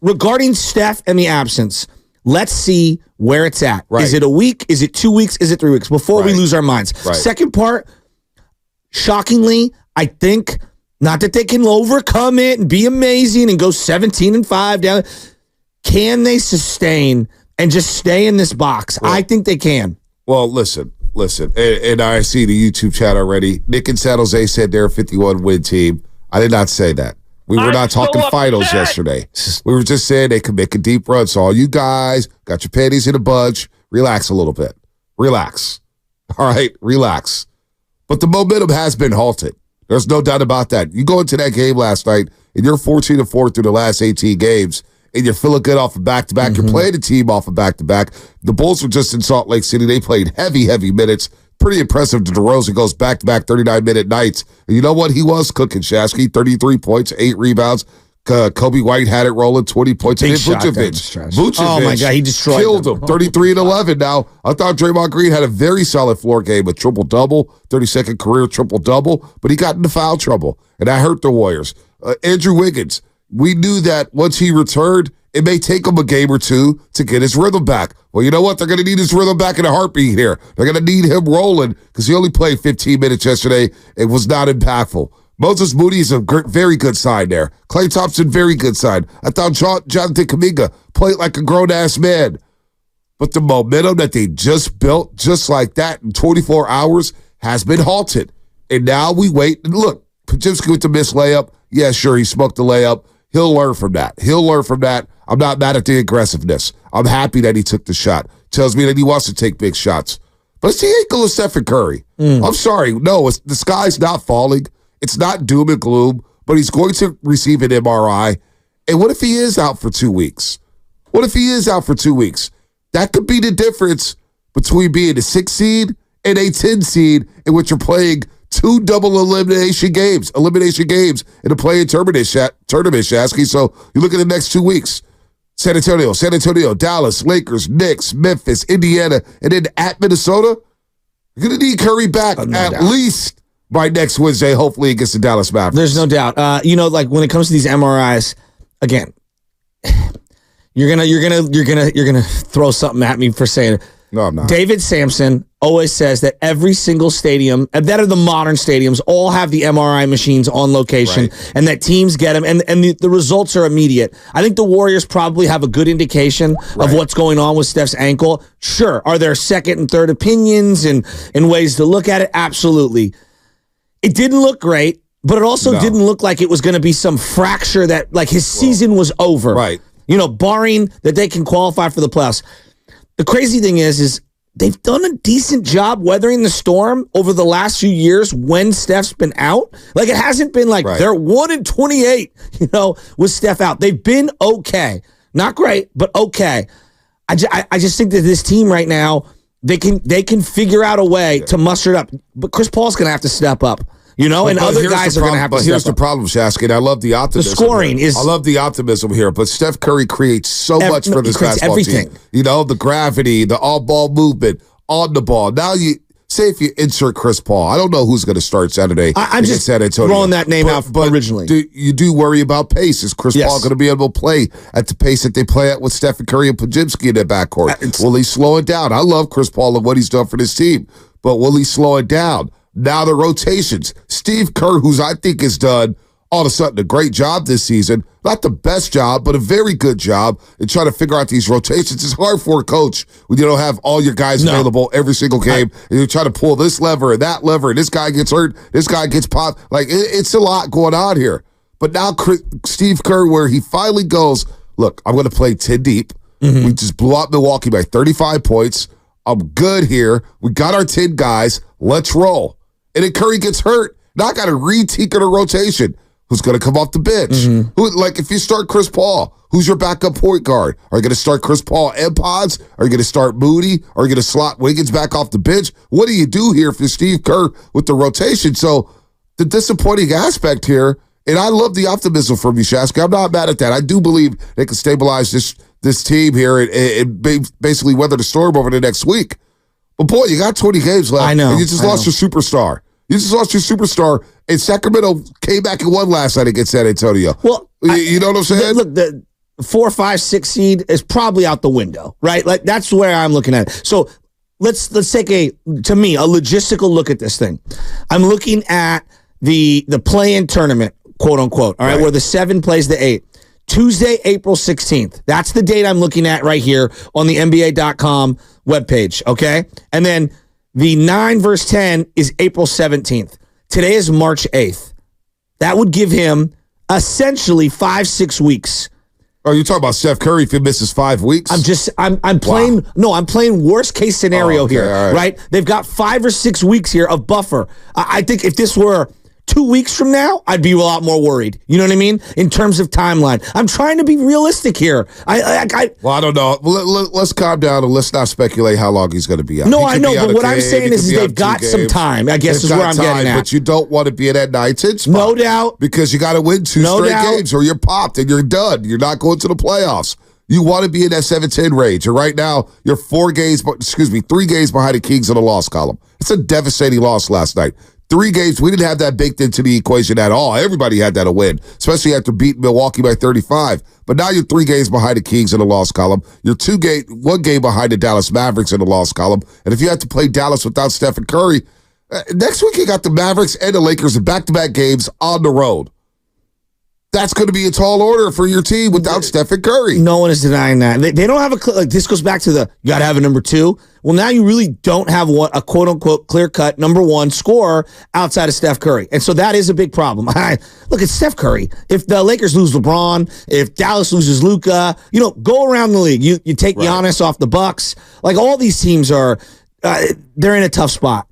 regarding Steph and the absence, let's see where it's at. Right. Is it a week? Is it 2 weeks? Is it 3 weeks? Before we lose our minds. Right. Second part, shockingly, I think, not that they can overcome it and be amazing and go 17-5 down. Can they sustain and just stay in this box? Well, I think they can. Well, listen. And I see the YouTube chat already. Nick in San Jose said they're a 51-win team. I did not say that. We were not talking finals yesterday. We were just saying they could make a deep run. So all you guys got your panties in a bunch. Relax a little bit. Relax. All right? Relax. But the momentum has been halted. There's no doubt about that. You go into that game last night, and you're 14-4 through the last 18 games, and you're feeling good off of back-to-back. You're playing the team off of back-to-back. The Bulls were just in Salt Lake City. They played heavy minutes. Pretty impressive. DeRozan goes back-to-back 39-minute nights. And you know what? He was cooking, Shasky. 33 points, 8 rebounds. Kobe White had it rolling, 20 points. And then Vucevic. Oh, my God. He destroyed killed him. 33-11 now. I thought Draymond Green had a very solid floor game, a triple-double, 32nd career triple-double, but he got into foul trouble, and that hurt the Warriors. Andrew Wiggins, we knew that once he returned, it may take him a game or two to get his rhythm back. Well, you know what? They're going to need his rhythm back in a heartbeat here. They're going to need him rolling because he only played 15 minutes yesterday. It was not impactful. Moses Moody is a very good sign there. Klay Thompson, very good sign. I thought Jonathan Kuminga played like a grown-ass man. But the momentum that they just built just like that in 24 hours has been halted. And now we wait. And look, Podziemski with the missed layup. Yeah, sure, he smoked the layup. He'll learn from that. I'm not mad at the aggressiveness. I'm happy that he took the shot. Tells me that he wants to take big shots. But it's the ankle of Stephen Curry. I'm sorry. No, the sky's not falling. It's not doom and gloom, but he's going to receive an MRI. And what if he is out for 2 weeks? That could be the difference between being a 6 seed and a 10 seed in which you're playing 2 double elimination games in the play-in tournament, Shasky. So you look at the next 2 weeks. San Antonio, Dallas, Lakers, Knicks, Memphis, Indiana, and then at Minnesota. You're going to need Curry back at least by next Wednesday, hopefully against the Dallas Mavericks. There's no doubt. Like when it comes to these MRIs, again, you're gonna throw something at me for saying it. No, I'm not. David Sampson always says that every single stadium, that are the modern stadiums, all have the MRI machines on location, and that teams get them, and the results are immediate. I think the Warriors probably have a good indication of what's going on with Steph's ankle. Sure. Are there second and third opinions and ways to look at it? Absolutely. It didn't look great, but it also didn't look like it was going to be some fracture that, like, his season was over. Right. Barring that they can qualify for the playoffs. The crazy thing is they've done a decent job weathering the storm over the last few years when Steph's been out. Like, it hasn't been like they're 1-28, with Steph out. They've been okay. Not great, but okay. I just think that this team right now, they can figure out a way to muster it up. But Chris Paul's going to have to step up. And other guys are going to have to step up. Here's the problem, Shasky, and I love the optimism. The scoring here. I love the optimism here, but Steph Curry creates so much for this basketball team. The gravity, the all-ball movement, on the ball. Now say if you insert Chris Paul. I don't know who's going to start Saturday. I'm just San Antonio. Throwing that name out originally. You do worry about pace. Is Chris Paul going to be able to play at the pace that they play at with Stephen Curry and Podziemski in their backcourt? Will he slow it down? I love Chris Paul and what he's done for this team, but will he slow it down? Now the rotations. Steve Kerr, who's I think has done all of a sudden a great job this season. Not the best job, but a very good job in trying to figure out these rotations. It's hard for a coach when you don't have all your guys available every single game, and you're trying to pull this lever and that lever, and this guy gets hurt, this guy gets popped. Like, it's a lot going on here. But now Steve Kerr, where he finally goes, look, I'm going to play 10 deep. We just blew out Milwaukee by 35 points. I'm good here. We got our 10 guys. Let's roll. And then Curry gets hurt. Now I got to re-tinker the rotation. Who's going to come off the bench? If you start Chris Paul, who's your backup point guard? Are you going to start Chris Paul and Pods? Are you going to start Moody? Are you going to slot Wiggins back off the bench? What do you do here for Steve Kerr with the rotation? So the disappointing aspect here, and I love the optimism from you, Shasky. I'm not mad at that. I do believe they can stabilize this team here and basically weather the storm over the next week. But, boy, you got 20 games left. I know. And you just lost your superstar. And Sacramento came back and won last night against San Antonio. Well, you know what I'm saying? Look, 4, 5, 6 seed is probably out the window, right? Like that's where I'm looking at it. So let's take a logistical look at this thing. I'm looking at the play-in tournament, quote unquote. All right, where the 7 plays the 8. Tuesday, April 16th. That's the date I'm looking at right here on the NBA.com webpage, okay? And then the 9 versus 10 is April 17th. Today is March 8th. That would give him essentially 5-6 weeks. Oh, you're talking about Steph Curry if he misses 5 weeks? I'm playing, I'm playing worst case scenario here, right. They've got 5 or 6 weeks here of buffer. I think if this were 2 weeks from now, I'd be a lot more worried. You know what I mean? In terms of timeline. I'm trying to be realistic here. Well, I don't know. Let's calm down and let's not speculate how long he's going to be out. No, I know, but what I'm saying is they've got some time, I guess is where I'm getting at. But you don't want to be in that 9-10 spot. No doubt. Because you got to win 2 straight games or you're popped and you're done. You're not going to the playoffs. You want to be in that 7-10 range. And right now, you're 3 games behind the Kings in the loss column. It's a devastating loss last night. 3 games, we didn't have that baked into the equation at all. Everybody had that a win, especially after beating Milwaukee by 35. But now you're 3 games behind the Kings in the loss column. You're 1 game behind the Dallas Mavericks in the loss column. And if you have to play Dallas without Steph and Curry, next week you got the Mavericks and the Lakers in back-to-back games on the road. That's going to be a tall order for your team without Steph and Curry. No one is denying that. They don't have this goes back to you got to have a number 2. Well, now you really don't have a quote unquote clear cut number 1 scorer outside of Steph Curry. And so that is a big problem. Look at Steph Curry. If the Lakers lose LeBron, if Dallas loses Luka, go around the league. You take Giannis off the Bucks. Like all these teams are, they're in a tough spot.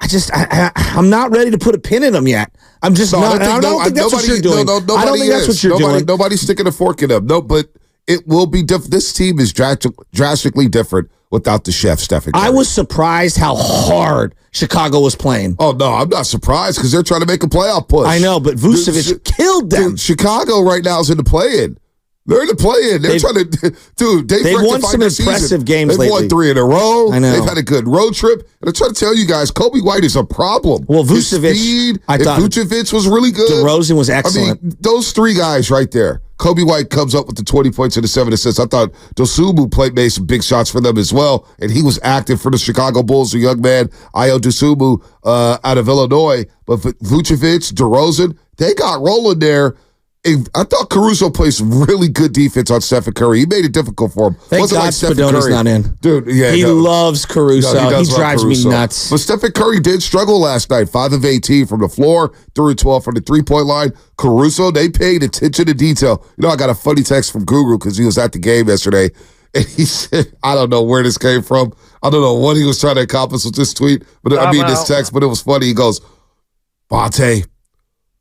I'm not ready to put a pin in them yet. I'm just not. I don't think that's what you're doing. I don't think that's what you're doing. Nobody's sticking a fork in them. No, but it will be different. This team is drastically different without the chef, Steph Curry. I was surprised how hard Chicago was playing. Oh, no, I'm not surprised because they're trying to make a playoff push. I know, but Vucevic killed them. Dude, Chicago right now is in the play-in. They're in the play-in. They're trying to, dude. They've won some impressive games lately. They've won 3 in a row. I know. They've had a good road trip. And I'm trying to tell you guys, Kobe White is a problem. Well, Vucevic, his speed, Vucevic was really good. DeRozan was excellent. I mean, those 3 guys right there. Kobe White comes up with the 20 points and the 7 assists. I thought Dosunmu made some big shots for them as well, and he was active for the Chicago Bulls. The young man, Ayo Dosunmu, out of Illinois. But Vucevic, DeRozan, they got rolling there. I thought Caruso played some really good defense on Stephen Curry. He made it difficult for him. Thank God Spadone's not in. Dude, yeah. He loves Caruso. No, he drives me nuts. But Stephen Curry did struggle last night. 5 of 18 from the floor, 3 of 12 from the three-point line. Caruso, they paid attention to detail. I got a funny text from Guru because he was at the game yesterday. And he said, I don't know where this came from. I don't know what he was trying to accomplish with this tweet. But this text, but it was funny. He goes, Bonte,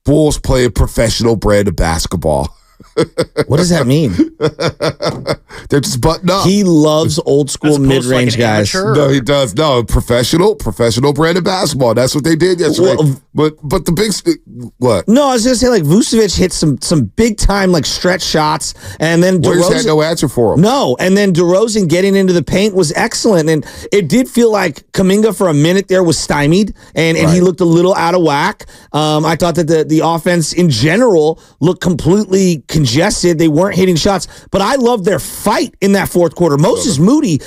Bulls play a professional brand of basketball. What does that mean? They're just buttoned up. He loves old school mid-range guys. No, he does. No, professional brand of basketball. That's what they did yesterday. Well, but the big what? No, I was gonna say Vucevic hit some big time Stretch shots, and then DeRozan had no answer for him. No, and then DeRozan getting into the paint was excellent, and it did feel like Kuminga for a minute there was stymied, and he looked a little out of whack. I thought that the offense in general looked completely congested. They weren't hitting shots, but I loved their fight in that fourth quarter. Moses Moody,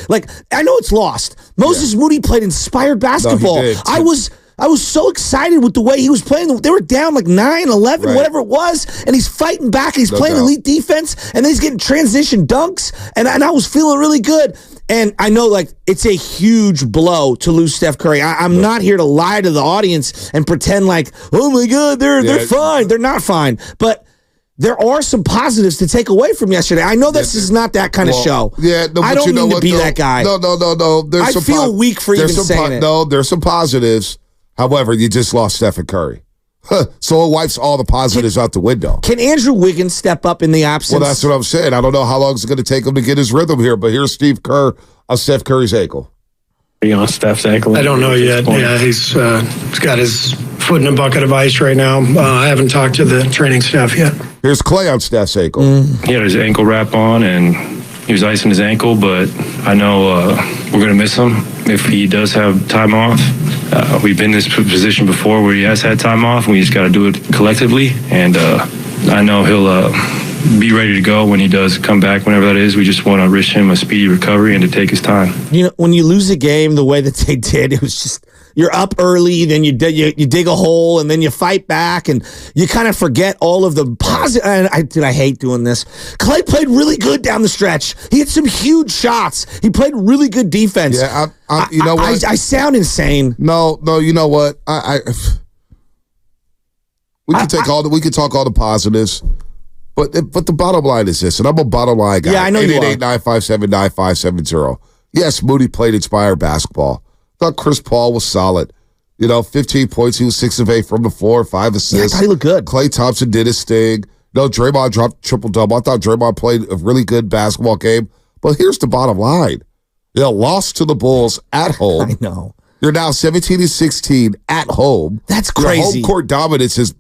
I know it's lost. Moses Moody played inspired basketball. No, I was so excited with the way he was playing. They were down 9, 11, whatever it was, and he's fighting back, and he's playing elite defense, and then he's getting transition dunks, and I was feeling really good. And I know, it's a huge blow to lose Steph Curry. I'm not here to lie to the audience and pretend oh my God, they're fine. They're not fine. But there are some positives to take away from yesterday. I know this is not that kind of show. Yeah, no, I don't mean to be that guy. No. I feel weak for even saying it. No, there's some positives. However, you just lost Stephen Curry. So it wipes all the positives out the window. Can Andrew Wiggins step up in the absence? Well, that's what I'm saying. I don't know how long it's going to take him to get his rhythm here, but here's Steve Kerr on Steph Curry's ankle. Are you on Steph's ankle? I don't know yet. Yeah, he's got his foot in a bucket of ice right now. I haven't talked to the training staff yet. Here's Clay on Steph's ankle. He had his ankle wrap on, and he was icing his ankle, but I know we're going to miss him if he does have time off. We've been in this position before where he has had time off, and we just got to do it collectively. And I know be ready to go when he does come back, whenever that is. We just want to wish him a speedy recovery and to take his time. You know, when you lose a game the way that they did, it was just you're up early, then you dig a hole, and then you fight back, and you kind of forget all of the positive. And I hate doing this. Clay played really good down the stretch. He had some huge shots. He played really good defense. Yeah, you know what? I sound insane. No, you know what? We can talk all the positives, but the bottom line is this, and I'm a bottom line guy. Yeah, I know you are. 888-957-9570. Yes, Moody played inspired basketball. Thought Chris Paul was solid. 15 points. He was 6 of 8 from the floor, 5 assists. Yeah, he looked good. Klay Thompson did his thing. Draymond dropped triple-double. I thought Draymond played a really good basketball game. But here's the bottom line. Lost to the Bulls at home. I know. You're now 17-16 at home. That's crazy. Your home court dominance has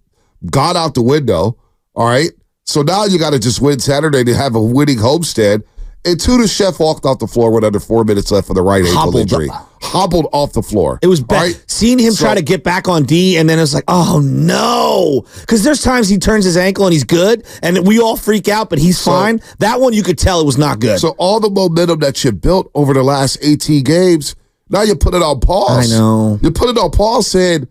gone out the window. All right? So now you got to just win Saturday to have a winning homestand. And the chef walked off the floor with under 4 minutes left for the right ankle injury. Hobbled off the floor. It was bad. Right? Seeing him try to get back on D, and then it was like, oh, no. Because there's times he turns his ankle and he's good, and we all freak out, but he's fine. That one, you could tell it was not good. So all the momentum that you built over the last 18 games, now you put it on pause. I know. You put it on pause saying,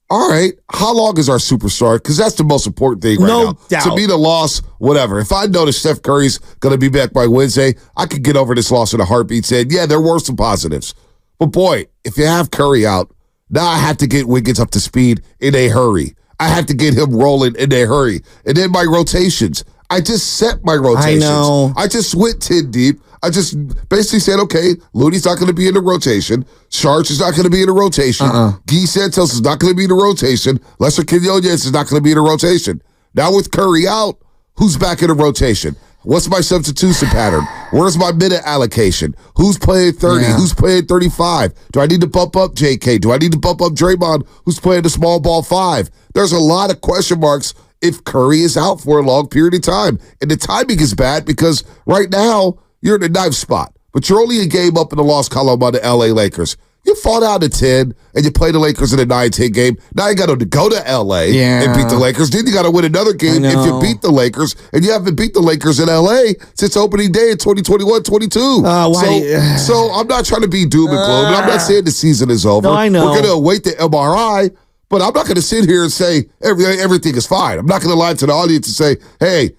all right, how long is our superstar? Because that's the most important thing right now. No doubt. To me, the loss, whatever. If I know that Steph Curry's going to be back by Wednesday, I could get over this loss in a heartbeat saying, yeah, there were some positives. But boy, if you have Curry out, now I have to get Wiggins up to speed in a hurry. I have to get him rolling in a hurry. And then my rotations. I just set my rotations. I know. I just went 10 deep. I just basically said, okay, Looney's not going to be in the rotation. Sharge is not going to be in the rotation. Guy Santos is not going to be in the rotation. Lester Quinones is not going to be in the rotation. Now with Curry out, who's back in the rotation? What's my substitution pattern? Where's my minute allocation? Who's playing 30? Yeah. Who's playing 35? Do I need to bump up JK? Do I need to bump up Draymond, who's playing the small ball 5? There's a lot of question marks if Curry is out for a long period of time. And the timing is bad because right now, you're in a knife spot, but you're only a game up in the loss column on the LA Lakers. You fought out at 10, and you play the Lakers in a 9-10 game. Now you got to go to LA and beat the Lakers. Then you got to win another game if you beat the Lakers, and you haven't beat the Lakers in LA since opening day in 2021-22. So I'm not trying to be doom and gloom, and I'm not saying the season is over. No, I know. We're going to await the MRI, but I'm not going to sit here and say everything is fine. I'm not going to lie to the audience and say, hey,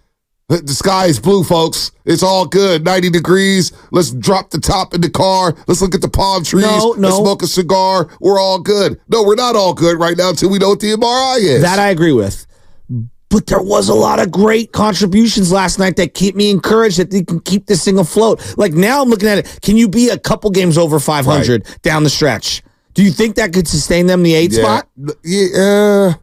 the sky is blue, folks. It's all good. 90 degrees. Let's drop the top in the car. Let's look at the palm trees. No. Let's smoke a cigar. We're all good. No, we're not all good right now until we know what the MRI is. That I agree with. But there was a lot of great contributions last night that keep me encouraged that they can keep this thing afloat. Like now I'm looking at it. Can you be a couple games over 500 down the stretch? Do you think that could sustain them in the 8 spot? Yeah.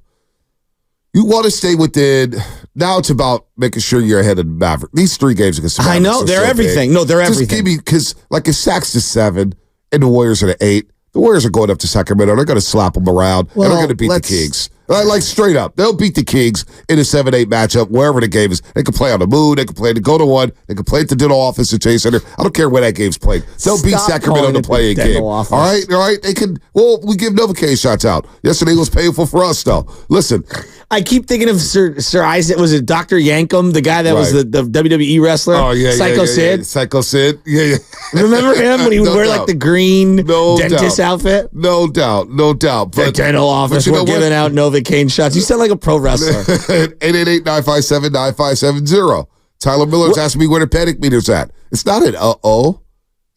You want to stay within. Now it's about making sure you're ahead of the Maverick. These 3 games against the Mavericks. I know. They're everything. No, they're everything. Just give me, because like if Sacks to 7 and the Warriors are to 8, the Warriors are going up to Sacramento. They're going to slap them around, and they're going to beat the Kings. Like straight up. They'll beat the Kings in a 7-8 matchup, wherever the game is. They can play on the moon. They can play to go to 1. They can play at the dental office at Chase Center. I don't care where that game's played. They'll beat Sacramento in the play-in game. All right. They can. Well, we give Novocaine shots out. Yesterday was painful for us, though. Listen. I keep thinking of Sir Isaac. Was it Dr. Yankum, the guy that was the WWE wrestler? Oh, yeah. Psycho Sid. Psycho Sid. Yeah. Remember him when he would wear like the green dentist outfit? No doubt. But, the dental office, we're giving out Novocaine shots. You sound like a pro wrestler. 888-957-9570. Tyler Miller's asking me where the panic meter's at. It's not an uh-oh.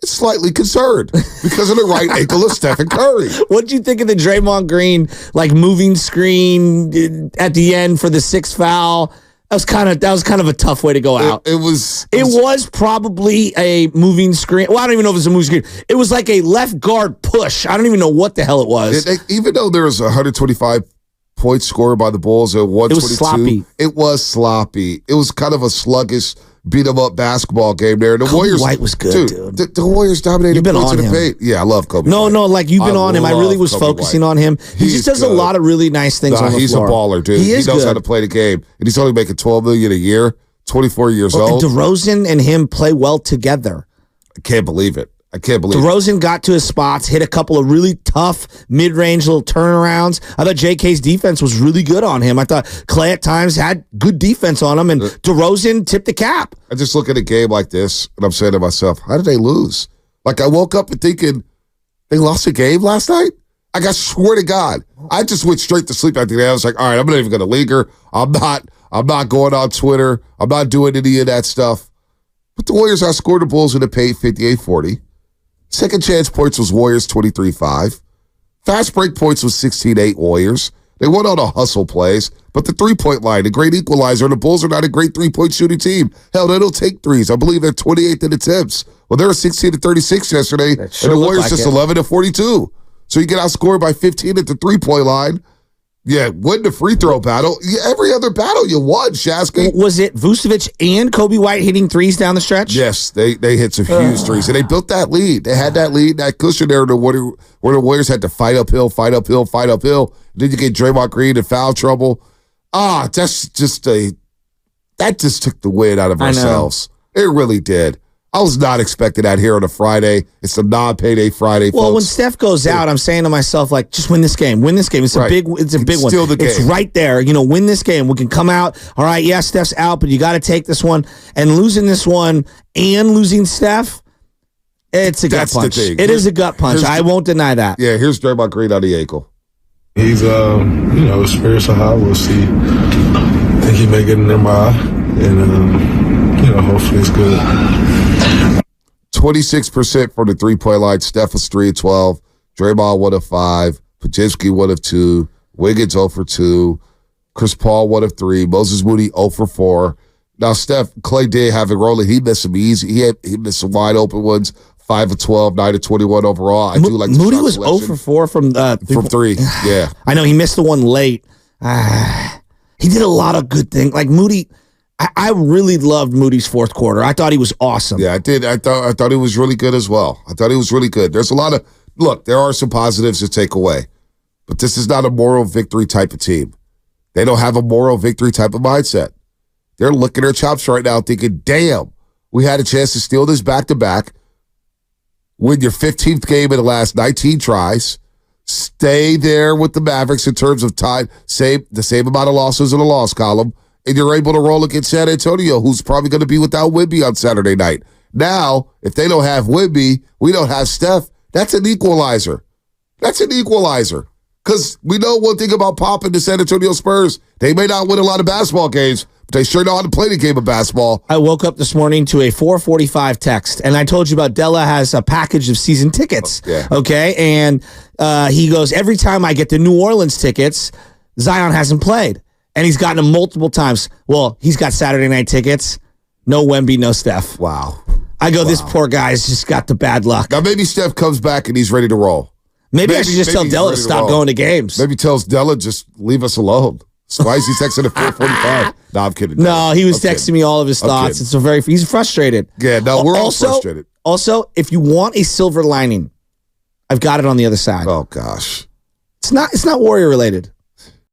It's slightly concerned because of the right ankle of Stephen Curry. What'd you think of the Draymond Green like moving screen at the end for the 6th foul? That was kind of a tough way to go out. It was probably a moving screen. Well, I don't even know if it's a moving screen. It was like a left guard push. I don't even know what the hell it was. Even though there was 125 points scored by the Bulls at 122, it was sloppy. It was kind of a sluggish, beat 'em up basketball game there. The Kobe Warriors, White was good, dude. The Warriors dominated. You've been on him. Paint. Yeah, I love Kobe. No, White. like you've been on him. I really was focusing on him. He just does a lot of really nice things on the he's floor. He's a baller, dude. He knows how to play the game, and he's only making $12 million a year. 24 years old. And DeRozan and him play well together. I can't believe it. I can't believe DeRozan got to his spots, hit a couple of really tough mid-range little turnarounds. I thought JK's defense was really good on him. I thought Clay at times had good defense on him, and DeRozan tipped the cap. I just look at a game like this, and I'm saying to myself, how did they lose? Like, I woke up and thinking, they lost a game last night? I swear to God, I just went straight to sleep after that. I was like, all right, I'm not even going to linger. I'm not going on Twitter. I'm not doing any of that stuff. But the Warriors outscored the Bulls in the paint 58-40. Second chance points was Warriors 23-5. Fast break points was 16-8 Warriors. They won on the hustle plays, but the three-point line, the great equalizer, the Bulls are not a great three-point shooting team. Hell, they don't take threes. I believe they're 28th in attempts. Well, they were 16-36 yesterday, and the Warriors just 11-42. So you get outscored by 15 at the three-point line. Yeah, win the free throw battle. Every other battle you won, Shasky. Was it Vucevic and Kobe White hitting threes down the stretch? Yes, they hit some huge threes, and they built that lead. They had that lead, that cushion there where the Warriors had to fight uphill. Then you get Draymond Green in foul trouble. That just took the wind out of ourselves. It really did. I was not expecting that here on a Friday. It's a non-payday Friday, Well, folks. when Steph goes out, I'm saying to myself, like, just win this game. Win this game. It's a big one. Steal the game. It's right there. Win this game. We can come out. All right, yeah, Steph's out, but you got to take this one. And losing this one and losing Steph, it's a gut punch. It is a gut punch. I won't deny that. Yeah, here's Draymond Green on the ankle. He's, spirits are high. We'll see. I think he may get an MRI, and, hopefully it's good. 26% from the three-point line. Steph was 3 of 12. Draymond 1 of 5. Pajinski 1 of 2. Wiggins 0 for 2. Chris Paul 1 of 3. Moses Moody 0 for 4. Now, Clay did have it rolling. He missed some easy. He missed some wide open ones. 5 of 12, 9 of 21 overall. I do like the Moody was 0 for 4 from 3. Yeah. I know he missed the one late. He did a lot of good things. Like Moody, I really loved Moody's fourth quarter. I thought he was awesome. Yeah, I did. I thought he was really good as well. I thought he was really good. There's a lot of there are some positives to take away, but this is not a moral victory type of team. They don't have a moral victory type of mindset. They're licking their chops right now, thinking, "Damn, we had a chance to steal this back-to-back, win your 15th game in the last 19 tries, stay there with the Mavericks in terms of time, the same amount of losses in the loss column." And you're able to roll against San Antonio, who's probably going to be without Wemby on Saturday night. Now, if they don't have Wemby, we don't have Steph, that's an equalizer. Because we know one thing about Pop and the San Antonio Spurs. They may not win a lot of basketball games, but they sure know how to play the game of basketball. I woke up this morning to a 4:45 text, and I told you about Della has a package of season tickets. Okay? And he goes, every time I get the New Orleans tickets, Zion hasn't played. And he's gotten them multiple times. Well, he's got Saturday night tickets. No Wemby, no Steph. Wow. I go, this poor guy's just got the bad luck. Now, maybe Steph comes back and he's ready to roll. Maybe I should just tell Della to stop going to games. Maybe tells Della, just leave us alone. Why is he texting at 4:45? No, I'm kidding. No, he was texting me all of his thoughts. It's he's frustrated. Yeah, no, we're all frustrated. Also, if you want a silver lining, I've got it on the other side. Oh, gosh. It's not Warrior related.